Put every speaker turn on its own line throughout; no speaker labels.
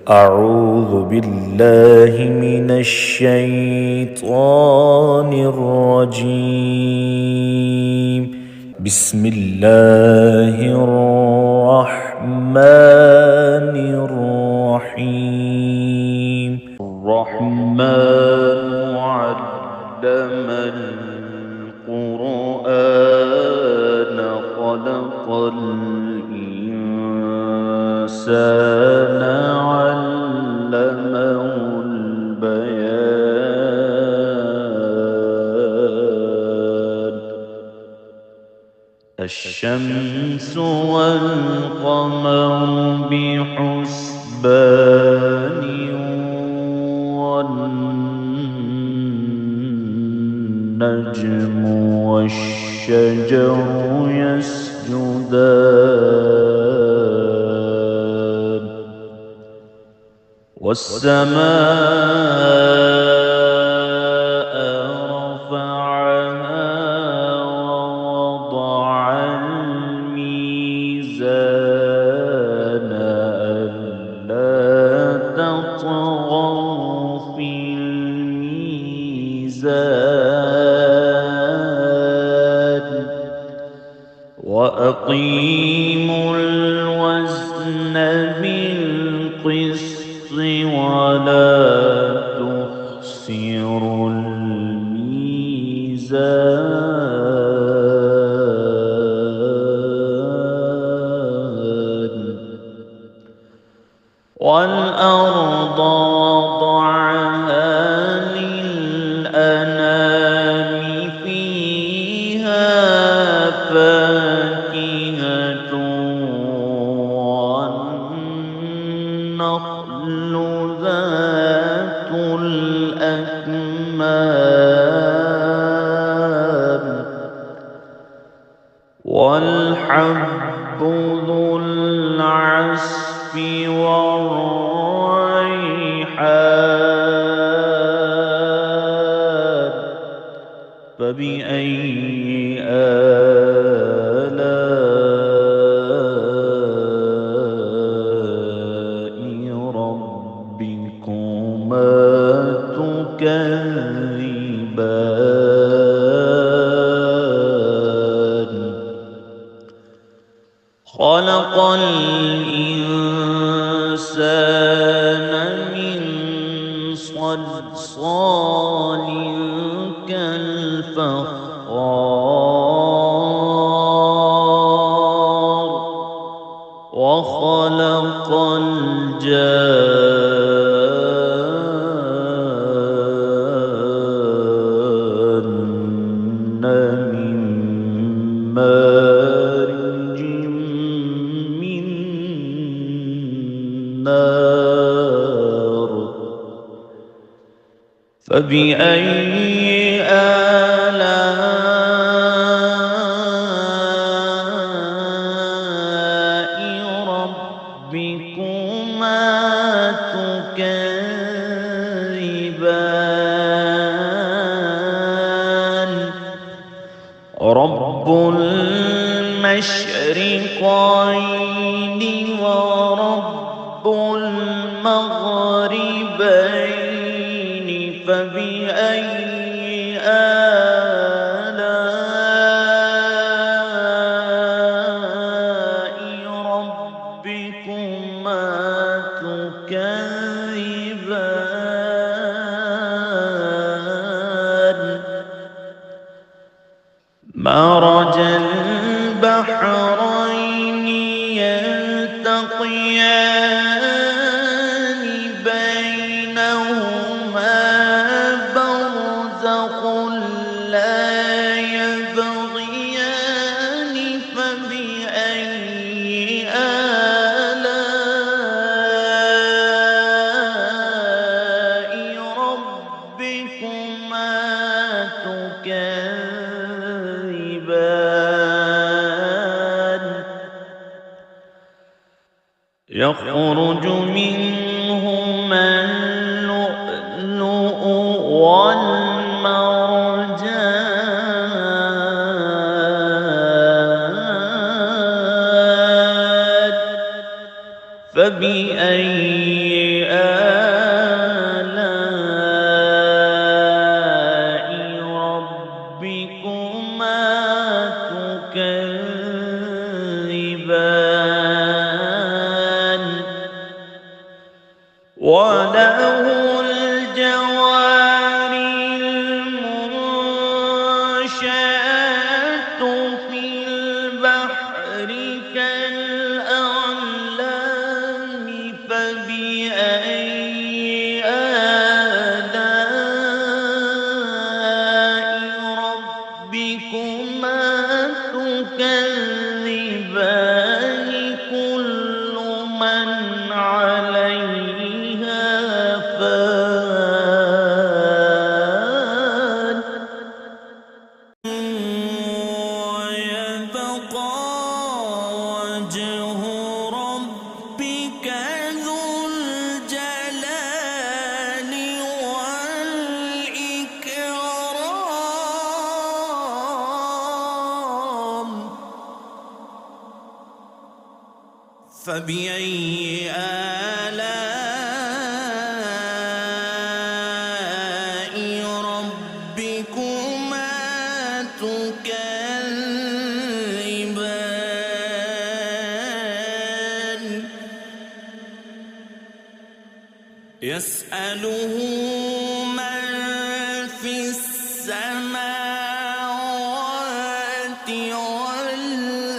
أعوذ بالله من الشيطان الرجيم. بسم الله الرحمن الرحيم. الرحمن علم القرآن خلق الإنسان علمه البيان. الشمس والقمر بحسبان والنجم والشجر يسجدان والسماء رفعها ووضع الميزان ألا تطغوا في الميزان وأقيموا الوزن بالقسط ولا تخسروا الميزان. والأرض وضعها للأنام فيها فاكهة والنخل ذات الأكمام والحب ذو العصف والريحان. فبأي آلاء ربكما تكذبان. خلق الإنسان من صلصال كالفخار وخلق الجان من مارج من نار. فبأي آلاء ربكما تكذبان. رب المشرقين ورب المغربين. فبأي آلاء ربكما تكذبان. مرج البحرين يلتقيان بينهما برزخ لا يبغيان. فبأي آلاء ربكما تكذبان. يخرج منهما اللؤلؤ والمرجان. فبأي وله الجوار المنشآت في البحر كالأعلام فبأي آلاء ربكما تكذبان كل من عليها فان ويبقى وجه ربك ذو الجلال والإكرام فبأي آلاء ربكما تكذبان يسأله من في السماوات والأرض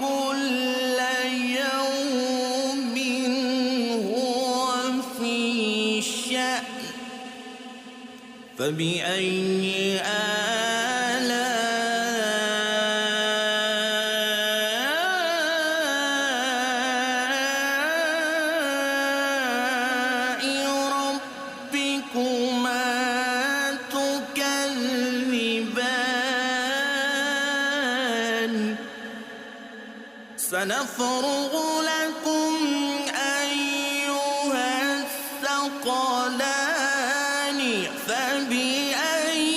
كل يوم هو في شأن فبأي آلاء ربكما تكذبان سنفرغ لكم أيها الثقلان فبأي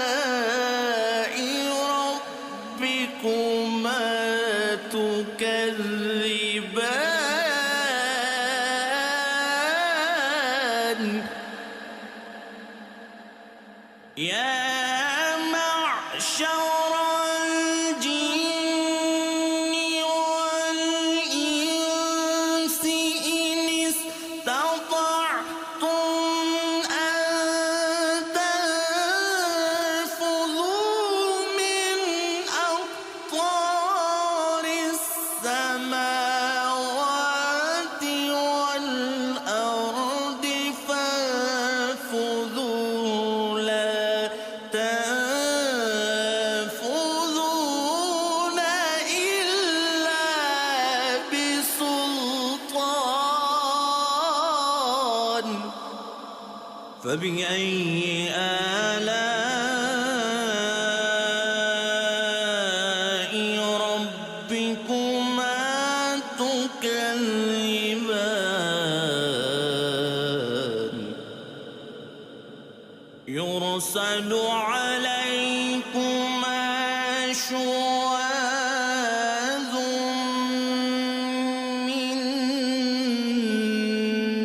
آلاء ربكما تكذبان يا معشر الجن والإنس إن استطعتم أن تنفذوا من أقطار السماوات والأرض فانفذوا لا تنفذون إلا بسلطان فبأي آلاء ربكما تكذبان يرسل عليكما شواظ من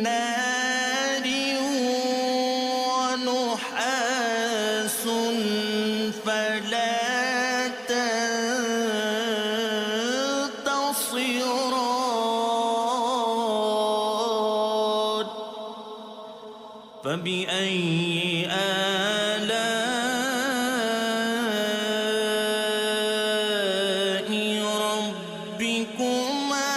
نار ونحاس فلا تنتصران فبأي آلاء ربكما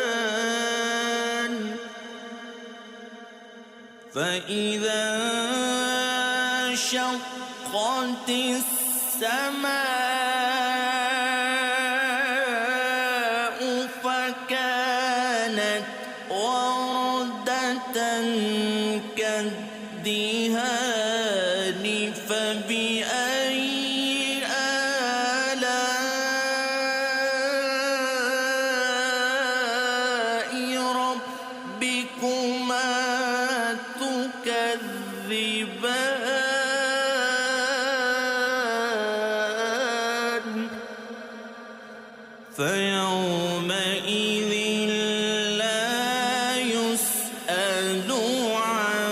تكذبان فإذا انشقت السماء فكانت وردة كالدهان فبأي آلاء ربكما تكذبان فيومئذ لا يسأل عن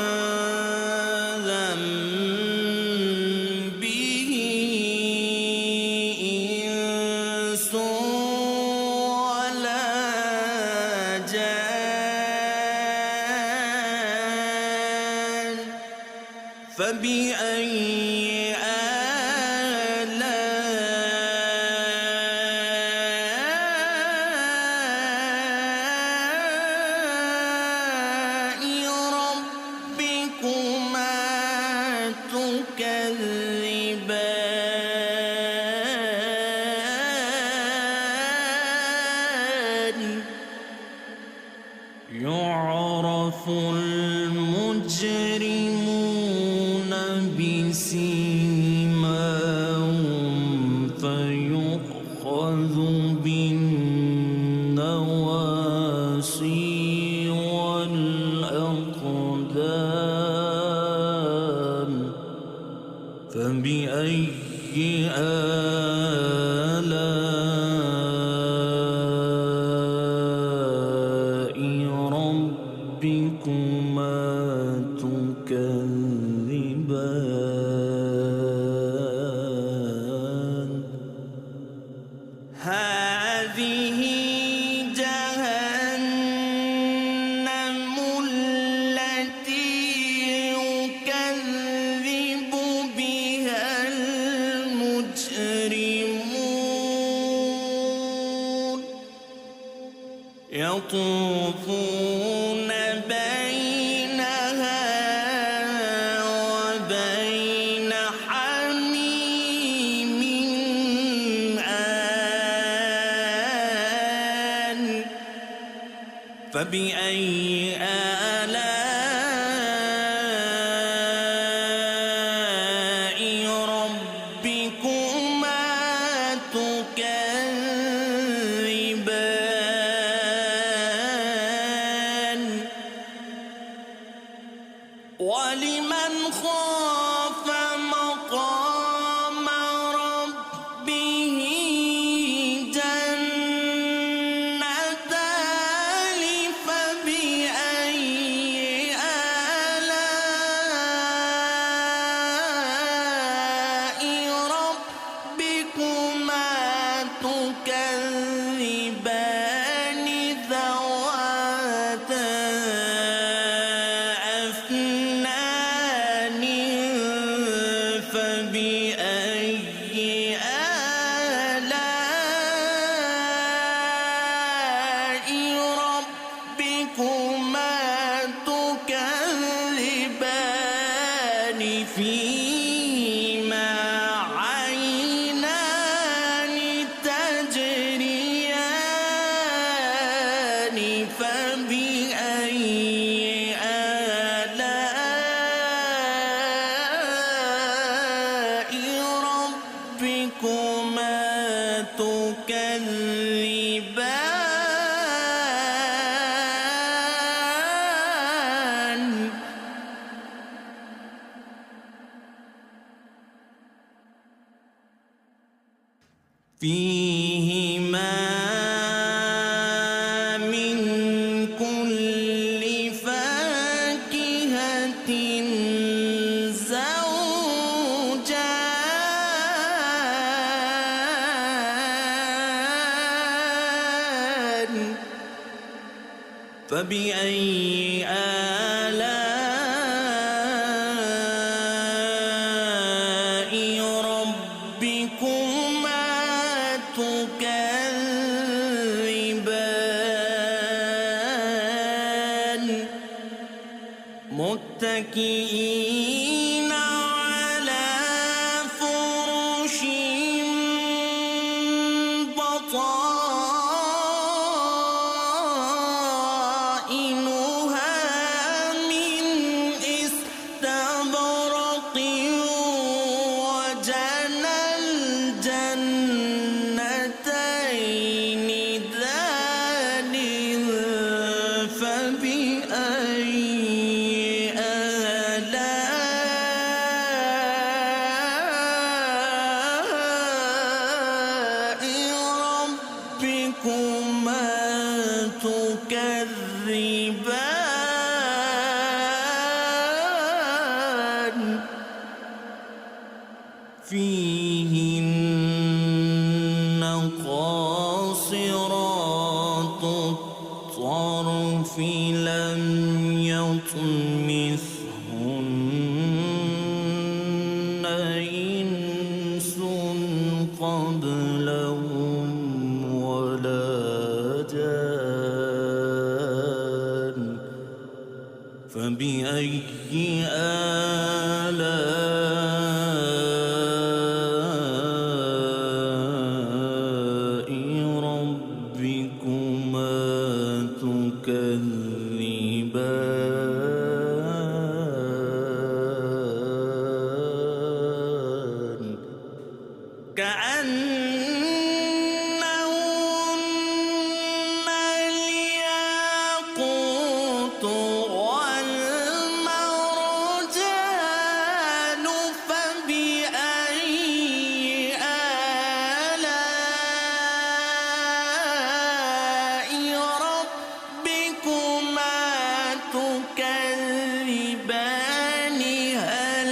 فبأي آلاء ربكما تكذبان يعرف المجرمون بسيماهم فيؤخذ بالنواصي والأقدام فبأي آلاء ربكما تكذبان هذه جهنم التي يكذب بها المجرمون يطوفون بينها وبين حميم آن فبأي آلاء ربكما تكذبان ولمن خاف مقام ربه جنتان فبأي آلاء ربكما تكذبان ذواتا أفنان فبأي آلاء ربكما تكذبان فيهما عينان تجريان فبأي آلاء ربكما تكذبان فيهما من كل فاكهة زوجان فبأي آلاء ربكما تكذبان متكئين على فرش بطائنها من استبرق وجنى الجنتين دان فبأي آلاء ربكما تكذبان فيهن قاصرات الطرف لم يطمثهن كأنهن الياقوت والمرجان فبأي آلاء ربكما تكذبان هل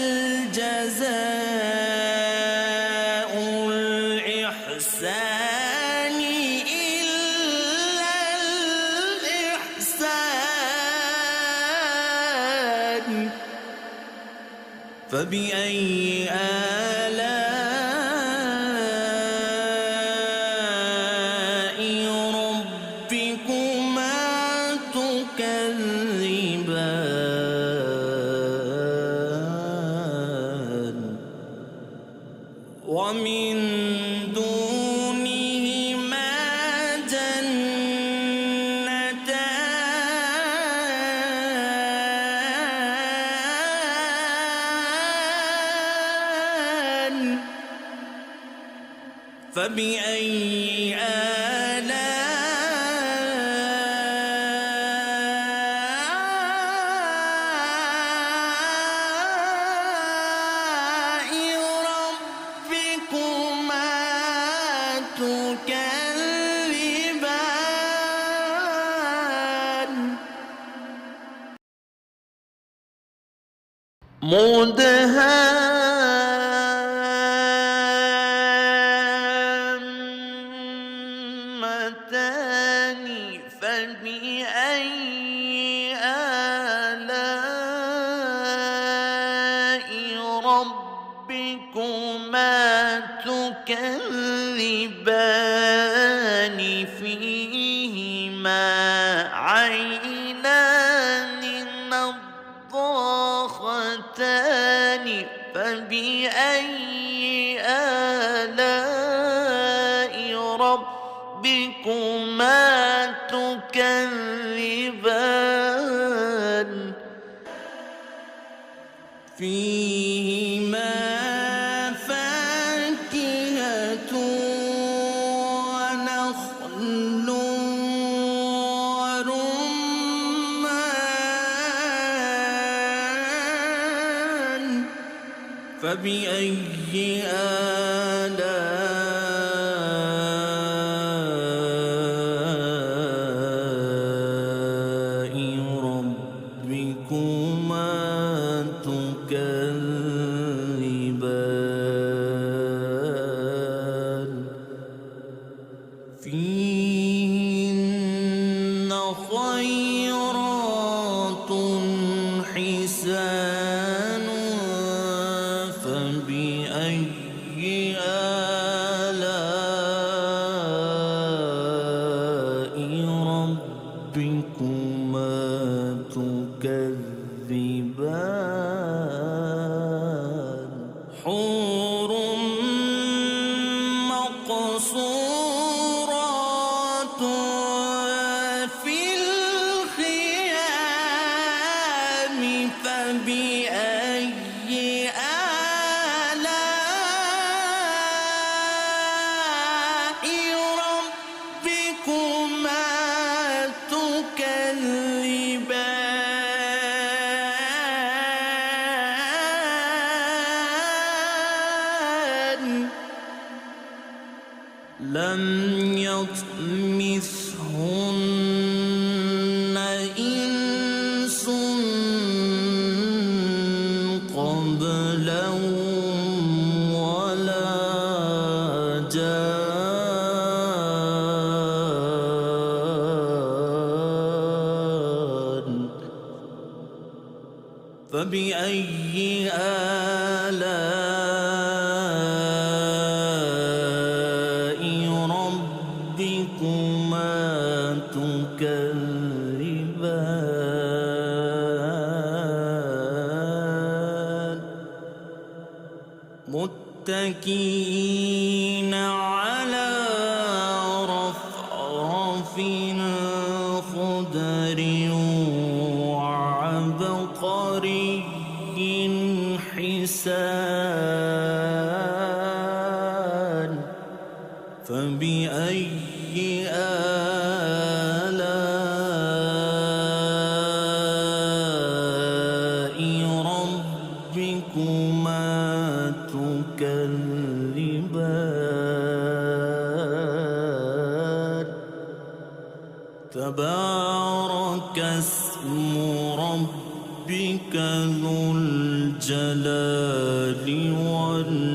جزاء الإحسان إلا الإحسان فبأي آلاء ربكما تكذبان ومن دونهما جنتان فبأي آلاء ربكما تكذبان مدهامتان فبأي آلاء ربكما تكذبان فيهما عينان نضاختان فبأي آلاء ربكما تكذبان فيهما فاكهة ونخل ورمان فبأي آلاء ربكما تكذبان فيهن خيرات حسان فبأي آلاء ربكما تكذبان حور مقصورات في الخيام فبأي آلاء ربكما تكذبان لم يطمثهن إنس قبلهم ولا جان فبأي آلاء ربكما تكذبان متكئين على رفرف خضر وعبقري حسان فبأي آلاء ربكما تكذبان تبارك اسم ربك ذو الجلال والإكرام